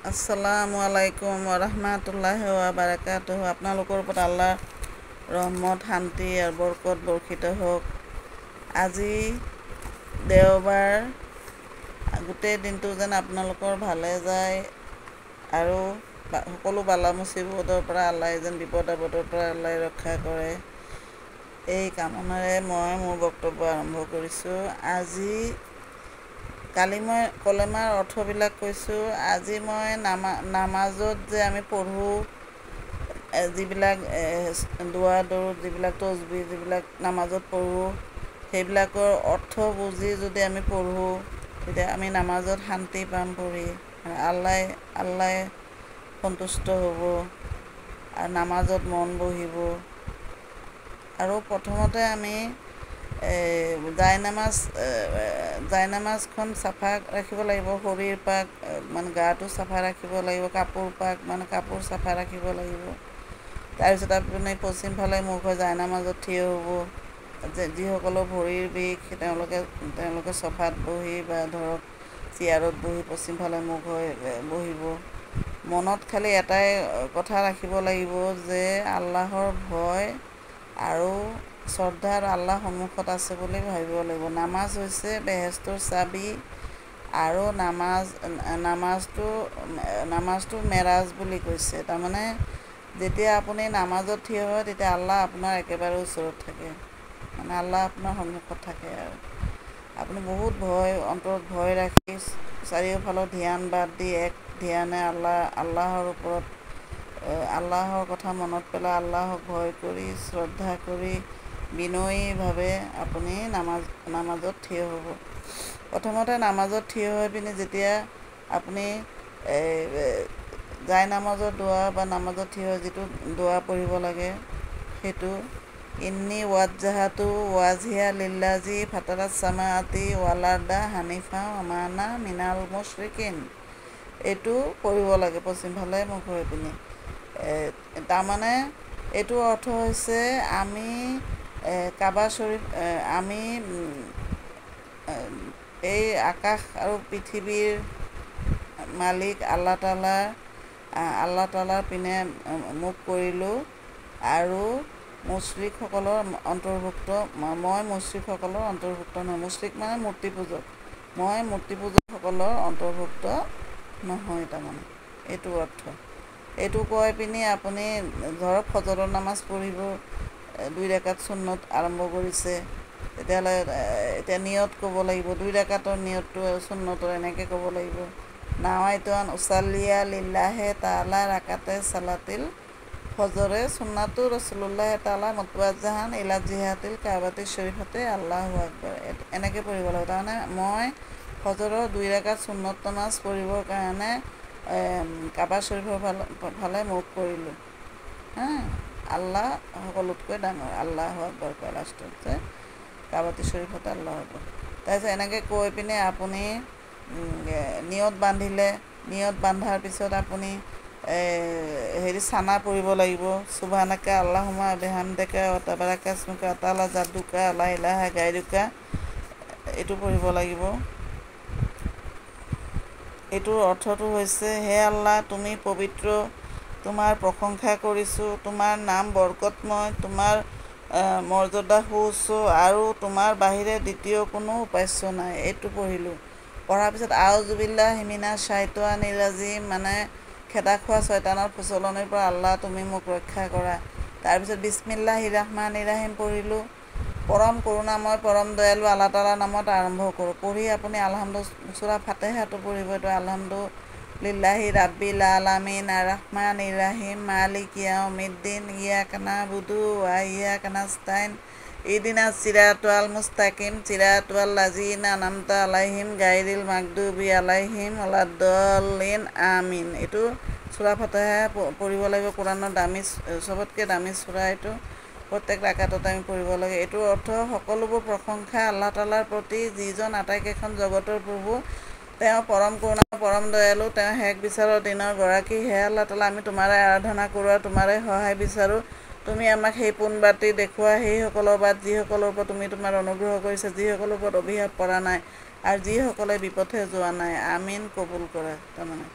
আসসালামু আলাইকুম ওৰহমাতুল্লাহি ওয়া বাৰাকাতুহু। আপোনালোকৰ ওপৰত আল্লাহৰ ৰহমত, শান্তি আৰু বৰকত বৰ্ষিত হওক। আজি দেওবাৰ, গোটেই দিনটো যেন আপোনালোকৰ ভালে যায় আৰু সকলো বালা মুচিবতৰ পৰা আল্লাহে যেন বিপদ আপদৰ পৰা আল্লাহে ৰক্ষা কৰে, এই কামনাৰে মই মোৰ বক্তব্য আৰম্ভ কৰিছোঁ। কালি মই কলেমাৰ অৰ্থবিলাক কৈছোঁ। আজি মই নামাজত যে আমি পঢ়োঁ, যিবিলাক দোৱা দৰুদ, যিবিলাক তচবিহ, যিবিলাক নামাজত পঢ়োঁ, সেইবিলাকৰ অৰ্থ বুজি যদি আমি পঢ়োঁ, তেতিয়া আমি নামাজত শান্তি পাম পঢ়ি। আল্লাহে সন্তুষ্ট হ'ব আৰু নামাজত মন বহিব। আৰু প্ৰথমতে আমি জায়নামাজখন চাফা ৰাখিব লাগিব। শৰীৰ পাক মানে গাটো চাফা ৰাখিব লাগিব। কাপোৰ পাক মানে কাপোৰ চাফা ৰাখিব লাগিব। তাৰপিছত আপুনি পশ্চিম ফালে মুখ হৈ জায়নামাজত থিয় হ'ব। যিসকলৰ ভৰিৰ বিষ, তেওঁলোকে চফাত বহি বা ধৰক চেয়াৰত বহি পশ্চিম ফালে মুখ হৈ বহিব। মনত খালি এটাই কথা ৰাখিব লাগিব যে আল্লাহৰ ভয় আৰু শ্ৰদ্ধা আৰু আল্লাহ সন্মুখত আছে বুলি ভাবিব লাগিব। নামাজ হৈছে বেহেস্তৰ চাবি আৰু নামাজটো মেৰাজ বুলি কৈছে। তাৰমানে যেতিয়া আপুনি নামাজত থিয় হয়, তেতিয়া আল্লাহ আপোনাৰ একেবাৰে ওচৰত থাকে, মানে আল্লাহ আপোনাৰ সন্মুখত থাকে। আৰু আপুনি বহুত অন্তৰত ভয় ৰাখি চাৰিওফালৰ ধ্যান বাদ দি এক ধ্যানে আল্লাহৰ কথা মনত পেলাই আল্লাহক ভয় কৰি শ্ৰদ্ধা কৰি বিনয়ীভাৱে আপুনি নামাজত থিয় হ'ব। প্ৰথমতে নামাজত থিয় হৈ পিনি যেতিয়া আপুনি জায়নামাজৰ দোৱা বা নামাজত থিয় হৈ যিটো দোৱা পঢ়িব লাগে, সেইটো ইন্নী ৱাজ্জাহাতু ৱাজহিয়া লিল্লাযী ফাতাৰাছ ছামাৱাতি ৱাল আৰদা হানিফা ওয়া মা আনা মিনাল মুশৰিকিন। এইটো পঢ়িব লাগে পশ্চিম ফালে মুখ হৈ পিনি। তাৰমানে এইটোৰ অৰ্থ হৈছে আমি কাবা শ্বৰীফ, আমি এই আকাশ আৰু পৃথিৱীৰ মালিক আল্লাহ তালাৰ পিনে মুখ কৰিলোঁ আৰু মুছৰিকসকলৰ অন্তৰ্ভুক্ত, মই মুছৰিকসকলৰ অন্তৰ্ভুক্ত নহয়। মুছৰিক মানে মূৰ্তি পূজক, মই মূৰ্তি পূজকসকলৰ অন্তৰ্ভুক্ত নহয়। তাৰমানে এইটো অৰ্থ। এইটো কৈ পিনি আপুনি ধৰক ফজৰৰ নামাজ পঢ়িব, 2 ৰাকাত সুন্নত আৰম্ভ কৰিছে, তেতিয়াহ'লে এতিয়া নিয়ত ক'ব লাগিব। 2 ৰাকাতৰ নিয়তটো সুন্নতৰ এনেকৈ ক'ব লাগিব, নাৱাইতু আন উছাল্লিয়া লিল্লাহি তাআলা ৰাকাতে ছালাতিল ফজৰে সুন্নাতু ৰাছুলিল্লাহি তাআলা মুতৱাজ্জিহান ইলা জিহাতিল কাবাতি শৰীফাতি আল্লাহু আকবৰ। এনেকৈ পঢ়িব লাগিব। তাৰমানে মই ফজৰৰ 2 ৰাকাত সুন্নত নামাজ পঢ়িবৰ কাৰণে কাবা শৰীফৰ ফালে মুখ কৰিলোঁ। আল্লাহ সকলোতকৈ ডাঙৰ, আল্লাহু আকবৰ কয় লাষ্টত, কাবাতি শৰীফতে আল্লাহু আকবৰ। তাৰপিছত এনেকৈ কৈ পিনে আপুনি নিয়ত বান্ধিলে, নিয়ত বান্ধাৰ পিছত আপুনি চানা পঢ়িব লাগিব, সুবহানাকা আল্লাহুম্মা বিহামদিকা ওয়া তাবাৰাকা ইসমুকা ওয়া তাআলা জাদ্দুকা লা ইলাহা গায়ৰুকা, এইটো পঢ়িব লাগিব। এইটোৰ অৰ্থটো হৈছে, হে আল্লাহ, তুমি পবিত্ৰ, তোমাৰ প্ৰশংসা কৰিছোঁ, তোমাৰ নাম বৰকতময়, তোমাৰ মৰ্যাদা সুউচ্চ আৰু তোমাৰ বাহিৰে দ্বিতীয় কোনো উপাস্য নাই। এইটো পঢ়িলোঁ। পঢ়াৰ পিছত আউযু বিল্লাহি মিনাশ শাইতানিৰ ৰাজিম, মানে খেদা খোৱা শয়তানৰ প্ৰচলনিৰ পৰা আল্লাহ তুমি মোক ৰক্ষা কৰা। তাৰপিছত বিছমিল্লাহিৰ ৰহমানিৰ ৰহিম পঢ়িলোঁ। পৰম কৰোণাময়, পৰম দয়ালু আল্লাহ তালাৰ নামত আৰম্ভ কৰোঁ। পঢ়ি আপুনি সূৰা ফাতিহাটো পঢ়িব। এইটো আলহামদুলিল্লাহি ৰাব্বিল আলামিন আৰ-ৰহমানিৰ ৰহিম মালিকি ইয়াউমিদ্দিন ইয়্যাকা না'বুদু ওয়া ইয়্যাকা নাস্তাইন ইহদিনাছ সিৰাতাল মুস্তাকিম সিৰাতাল লাযিনা আন'আমতা আলাইহিম গায়ৰিল মাগদুবি আলাইহিম ওয়ালাদ-দাল্লিন আমিন। এইটো সূৰা ফাতিহা পঢ়িব লাগিব। কোৰাণৰ চবতকৈ দামী সূৰা এইটো। প্ৰত্যেক ৰাকাততে আমি পঢ়িব লাগে। এইটোৰ অৰ্থ, সকলোবোৰ প্ৰশংসা আল্লাহ তালাৰ প্ৰতি, যিজন আটাইকেইখন জগতৰ প্ৰভু, তেওঁ পৰম কৰোণা, পৰম দয়ালু, তেওঁ শেষ বিচাৰৰ দিনৰ গৰাকী। হে আল্লাহ তালা, আমি তোমাৰে আৰাধনা কৰোঁ আৰু তোমাৰে সহায় বিচাৰোঁ। তুমি আমাক সেই পোন বাটি দেখুওৱা, সেইসকলৰ বাট যিসকলৰ ওপৰত তুমি তোমাৰ অনুগ্ৰহ কৰিছা, যিসকলৰ ওপৰত অভিশাপ পৰা নাই আৰু যিসকলে বিপথে যোৱা নাই। আমিন কবুল কৰা। তাৰমানে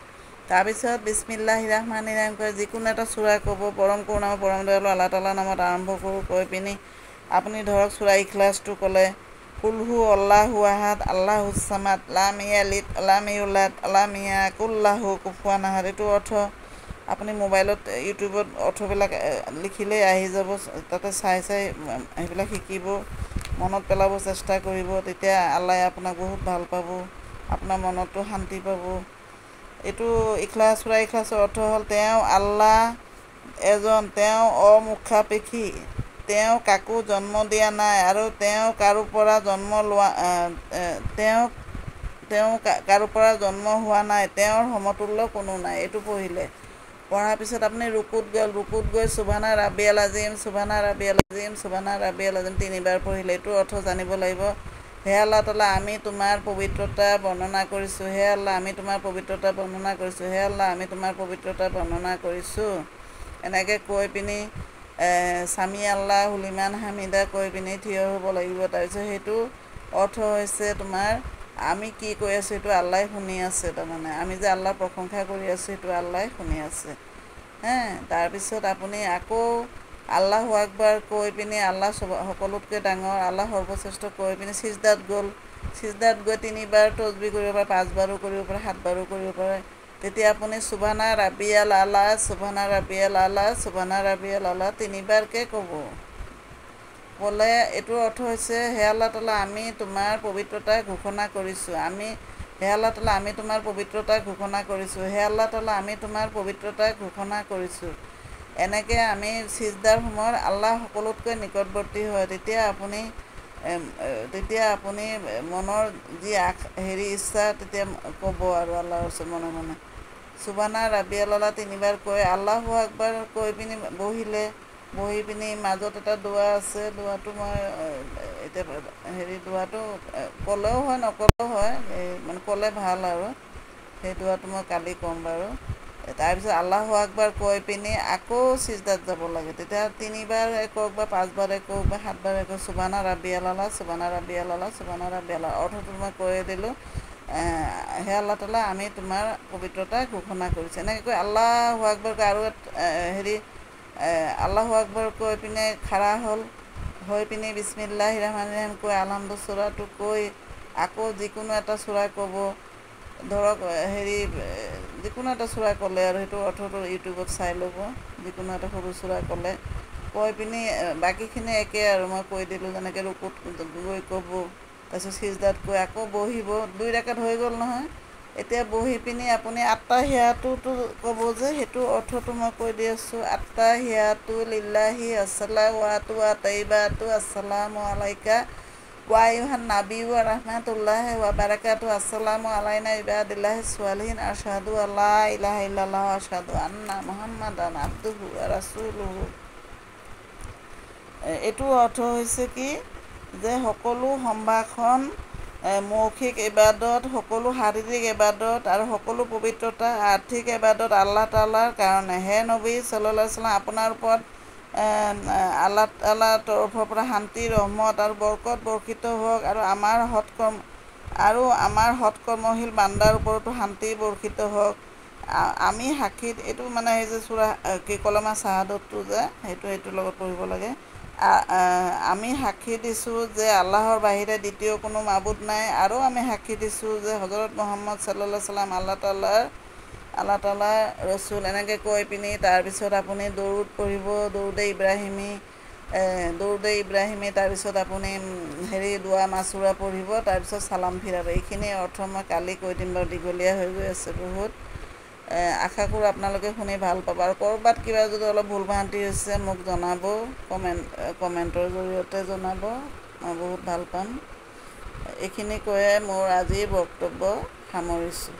তাৰপিছত বিছমিল্লাহিৰ ৰহমানিৰ ৰহিম কৈ যিকোনো এটা চূৰা ক'ব। পৰম কৰুণাময় পৰম দয়ালু আল্লাহ তাআলাৰ নামত আৰম্ভ কৰোঁ কৈ পিনি আপুনি ধৰক চূৰা ইখলাছটো ক'লে। কুলহু আল্লাহু আহাদ আল্লাহুছ ছামাদ লাম ইয়ালিদ লাম ইউলাদ লাম ইয়াকুল লাহু কুফুৱান আহাদ। এইটো অৰ্থ আপুনি মোবাইলত ইউটিউবত অৰ্থবিলাক লিখিলেই আহি যাব। তাতে চাই সেইবিলাক শিকিব, মনত পেলাব চেষ্টা কৰিব। তেতিয়া আল্লাহে আপোনাক বহুত ভাল পাব, আপোনাৰ মনতো শান্তি পাব। এইটো চূৰা ইখলাছৰ অৰ্থ হ'ল তেওঁ আল্লাহ এজন, তেওঁ অমুখাপেক্ষী, তেওঁ কাকো জন্ম দিয়া নাই আৰু তেওঁ কাৰো পৰা জন্ম হোৱা নাই, তেওঁৰ সমতুল্য কোনো নাই। এইটো পঢ়াৰ পিছত আপুনি ৰুকুত গৈ সুবহানা ৰাব্বিয়াল আযীম সুবহানা ৰাব্বিয়াল আযীম সুবহানা ৰাব্বিয়াল আযীম 3বাৰ পঢ়িলে। এইটোৰ অৰ্থ জানিব লাগিব। হে আল্লাহ তাআলা, আমি তোমাৰ পবিত্ৰতা বৰ্ণনা কৰিছোঁ। হে আল্লাহ, আমি তোমাৰ পবিত্ৰতা বৰ্ণনা কৰিছোঁ। হে আল্লাহ, আমি তোমাৰ পবিত্ৰতা বৰ্ণনা কৰিছোঁ। এনেকৈ কৈ পিনি সামি আল্লাহু লিমান হামিদা কৈ পিনি থিয় হ'ব লাগিব। তাৰপিছত সেইটো অৰ্থ হৈছে তোমাৰ আমি কি কৈ আছোঁ সেইটো আল্লাহে শুনি আছে। তাৰমানে আমি যে আল্লাহৰ প্ৰশংসা কৰি আছোঁ সেইটো আল্লাহে শুনি আছে। তাৰপিছত আপুনি আকৌ আল্লাহু আকবাৰ কৈ পিনি আল্লাহ সকলোতকৈ ডাঙৰ, আল্লাহ সৰ্বশ্ৰেষ্ঠ কৈ পিনি ছিজদাত গ'ল। ছিজদাত গৈ 3বাৰ তছবিহ কৰিব পাৰে, 5বাৰো কৰিব পাৰে, 7বাৰো কৰিব পাৰে। তেতিয়া আপুনি সুবহানা ৰাব্বিয়াল আলা সুবহানা ৰাব্বিয়াল আলা সুবহানা ৰাব্বিয়াল আলা 3বাৰকৈ ক'লে এইটোৰ অৰ্থ হৈছে হে আল্লাহ তাআলা, আমি তোমাৰ পবিত্ৰতা ঘোষণা কৰিছোঁ। হে আল্লাহ তাআলা, আমি তোমাৰ পবিত্ৰতা ঘোষণা কৰিছোঁ। হে আল্লাহ তাআলা, আমি তোমাৰ পবিত্ৰতা ঘোষণা কৰিছোঁ। এনেকৈ আমি ছিজদাৰ সময়ত আল্লাহ সকলোতকৈ নিকটৱৰ্তী হয়। তেতিয়া আপুনি মনৰ যি ইচ্ছা তেতিয়া ক'ব আৰু আল্লাহৰ ওচৰত মনে মনে সুবহানা ৰাব্বিয়াল আলা 3বাৰ কৈ আল্লাহু আকবাৰ কৈ পিনি বহি পিনি মাজত এটা দোৱা আছে। দোৱাটো মই এতিয়া দোৱাটো ক'লেও হয় নক'লেও হয়, মানে ক'লে ভাল আৰু সেই দোৱাটো মই কালি ক'ম বাৰু। তাৰপিছত আল্লাহু আকবাৰ কৈ পিনি আকৌ ছিজদাত যাব লাগে। তেতিয়া 3বাৰে কওক বা 5বাৰে কওক বা 7বাৰে কওক সুবহানা ৰাব্বিয়াল আলা সুবহানা ৰাব্বিয়াল আলা সুবহানা ৰাব্বিয়াল আলা। অৰ্থটো মই কৈ দিলোঁ। হে আল্লাহ তাআলা, আমি তোমাৰ পবিত্ৰতা ঘোষণা কৰিছোঁ। এনেকৈ কৈ আল্লাহু আকবাৰ কৈ আৰু আল্লাহু আকবাৰ কৈ পিনে খাৰা হৈ পিনি বিছমিল্লাহিৰ ৰহমানিৰ ৰহিম কৈ আলহামদু চূৰাটো কৈ আকৌ যিকোনো এটা চূৰা ক'ব। ধৰক যিকোনো এটা চূৰা ক'লে আৰু সেইটো অৰ্থটো ইউটিউবত চাই ল'ব। যিকোনো এটা সৰু চূৰা কৈ পিনি বাকীখিনি একে আৰু মই কৈ দিলোঁ যেনেকৈ ৰুকুত গৈ ক'ব, তাৰপিছত ছিজদাত গৈ আকৌ বহিব। 2 ৰাকাত হৈ গ'ল নহয়। এতিয়া বহি পিনি আপুনি আত্তাহিয়াতুটো ক'ব যে সেইটো অৰ্থটো মই কৈ দি আছোঁ। আত্তাহিয়াতু লিল্লাহি আসসালাৱাতু আত-তাইয়্যিবাতু আসসালামু আলাইকা ওয়া আইয়ুহান নাবিয়্যু ওয়া রাহমাতুল্লাহি ওয়া বারাকাতুহু আসসালামু আলাইনা ইবাদিল্লাহিছ সালিহিন আশহাদু আল্লা ইলাহা ইল্লাল্লাহু ওয়া আশহাদু আন্না মুহাম্মাদান আবদুহু ওয়া রাসূলুহু। এইটো অৰ্থ হৈছে কি যে সকলো সম্ভাষণ, মৌখিক ইবাদত, সকলো শাৰীৰিক ইবাদত আৰু সকলো পবিত্ৰতা, আৰ্থিক ইবাদত আল্লাহ তাআলাৰ কাৰণে। হে নবী সাল্লাল্লাহু আলাইহি ওয়াসাল্লাম, আপোনাৰ ওপৰত আল্লাহ তাআলাৰ তৰফৰ পৰা শান্তি, ৰহমত আৰু বৰকত বৰ্ষিত হওক আৰু আমাৰ সৎকৰ্মশীল বান্দাৰ ওপৰতো শান্তি বৰ্ষিত হওক। আমি সাক্ষী, এইটো মানে এই যে চূৰা কলমা চাহাদতটো যে সেইটোৰ লগত পঢ়িব লাগে। আমি সাক্ষী দিছোঁ যে আল্লাহৰ বাহিৰে দ্বিতীয় কোনো মাবুদ নাই, আৰু আমি সাক্ষী দিছোঁ যে হজৰত মুহাম্মদ সাল্লাল্লাহু আলাইহি ওয়াসাল্লাম আল্লাহ তাআলাৰ ৰচুল। এনেকৈ কৈ পিনি তাৰপিছত আপুনি দৰুদ পঢ়িব, দৰুদে ইব্ৰাহিমী। তাৰপিছত আপুনি দোৱা মাচুৰা পঢ়িব, তাৰপিছত চালাম ফিৰাব। এইখিনি অৰ্থ মই কালি কৈ দিম বাৰু, দীঘলীয়া হৈ গৈ আছে বহুত। আশা কৰোঁ আপোনালোকে শুনি ভাল পাব। আৰু ক'ৰবাত কিবা যদি অলপ ভুল ভ্ৰান্তি হৈছে মোক জনাব, কমেণ্টৰ জৰিয়তে জনাব, মই বহুত ভাল পাম। এইখিনি কৈয়ে মোৰ আজিৰ বক্তব্য সামৰিছোঁ।